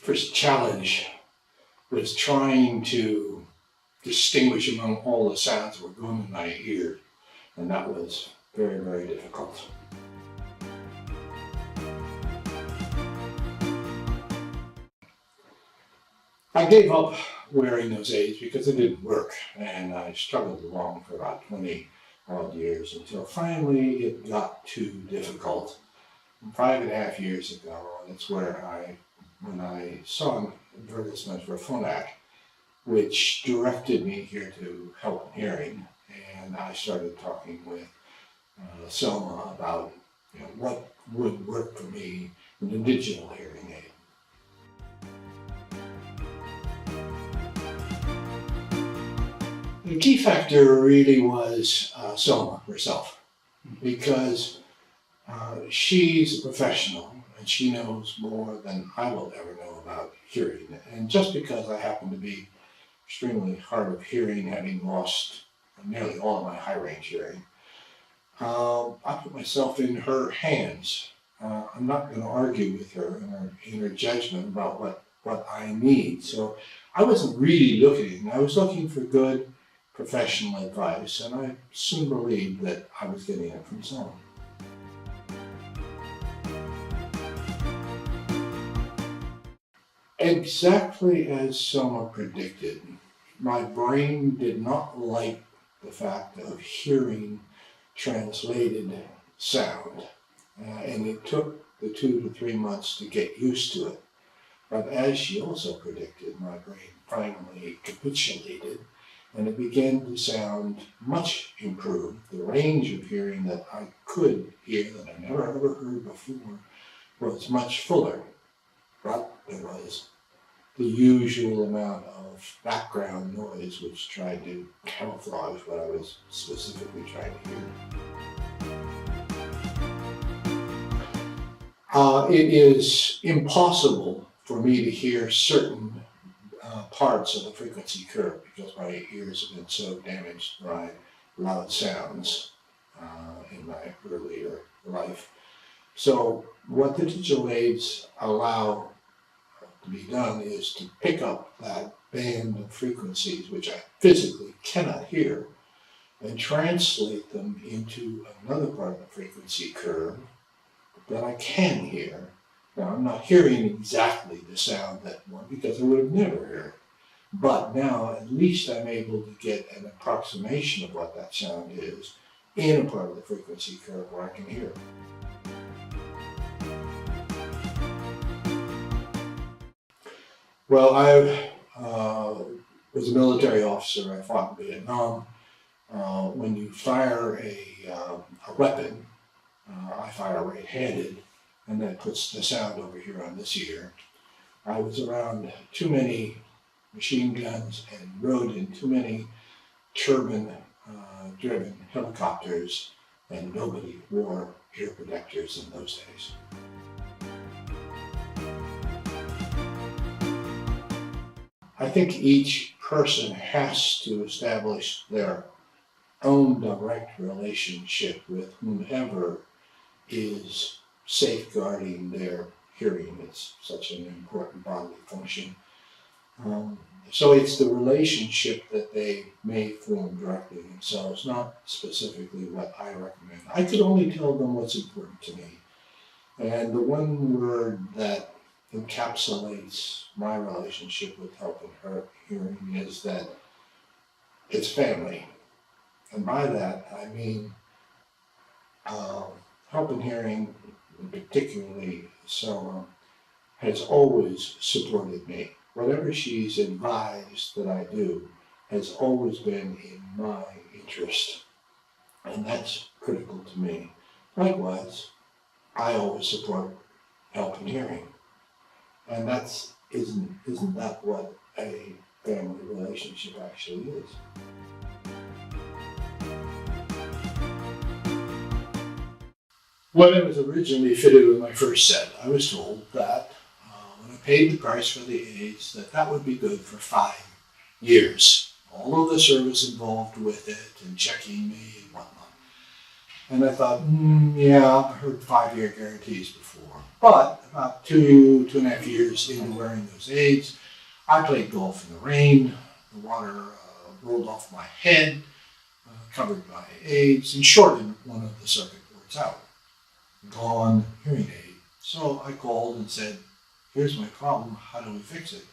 first challenge was trying to distinguish among all the sounds that were going in my ear, and that was very, very difficult. I gave up wearing those aids because it didn't work, and I struggled along for about 20 odd years until finally it got too difficult. 5.5 years ago, that's when I saw an advertisement for a Phonak, which directed me here to Help in Hearing, and I started talking with Selma about what would work for me in a digital hearing aid. The key factor really was Selma herself, because she's a professional and she knows more than I will ever know about hearing. And just because I happen to be extremely hard of hearing, having lost nearly all of my high range hearing, I put myself in her hands. I'm not going to argue with her in her judgment about what I need. So I wasn't really looking. I was looking for good professional advice, and I soon believed that I was getting it from someone. Exactly as Selma predicted, my brain did not like the fact of hearing translated sound, and it took the 2 to 3 months to get used to it. But as she also predicted, my brain finally capitulated, and it began to sound much improved. The range of hearing that I could hear that I never ever heard before was much fuller, but there was the usual amount of background noise which tried to camouflage what I was specifically trying to hear. It is impossible for me to hear certain parts of the frequency curve because my ears have been so damaged by loud sounds in my earlier life. So what the digital aids allow to be done is to pick up that band of frequencies which I physically cannot hear and translate them into another part of the frequency curve that I can hear. Now, I'm not hearing exactly the sound that one because I would have never heard it. But now at least I'm able to get an approximation of what that sound is in a part of the frequency curve where I can hear it. Well, I was a military officer. I fought in Vietnam. When you fire a weapon, I fire right-handed, and that puts the sound over here on this ear. I was around too many machine guns and rode in too many turbine-driven helicopters, and nobody wore ear protectors in those days. I think each person has to establish their own direct relationship with whomever is safeguarding their hearing. It's such an important bodily function. So it's the relationship that they may form directly themselves, not specifically what I recommend. I could only tell them what's important to me. And the one word that encapsulates my relationship with Help in Hearing is that it's family. And by that, I mean Help in Hearing, particularly Selma, has always supported me. Whatever she's advised that I do has always been in my interest. And that's critical to me. Likewise, I always support Help in Hearing. And isn't that what a family relationship actually is? When it was originally fitted with my first set, I was told that when I paid the price for the aids, that would be good for 5 years. All of the service involved with it and checking me and whatnot. And I thought, yeah, I heard 5-year guarantees before. But about 2.5 years into wearing those aids, I played golf in the rain. The water rolled off my head, covered by aids, and shorted one of the circuit boards out. Gone hearing aid. So I called and said, here's my problem, how do we fix it?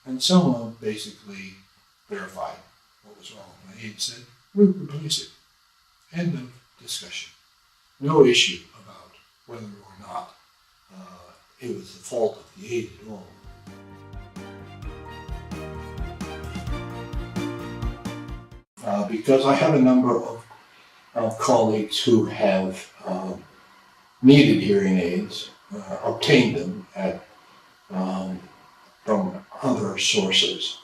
And someone basically verified what was wrong. My aide said, we replace it. End of discussion. No issue about whether or not it was the fault of the aid at all. Because I have a number of colleagues who have needed hearing aids, obtained them from other sources.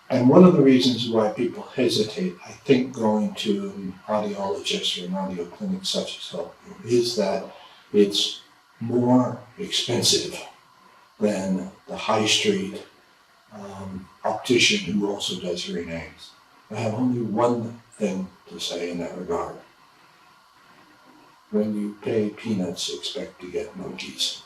And one of the reasons why people hesitate, I think, going to an audiologist or an audio clinic such as Help You, is that it's more expensive than the high street optician who also does hearing aids. I have only one thing to say in that regard. When you pay peanuts, expect to get monkeys.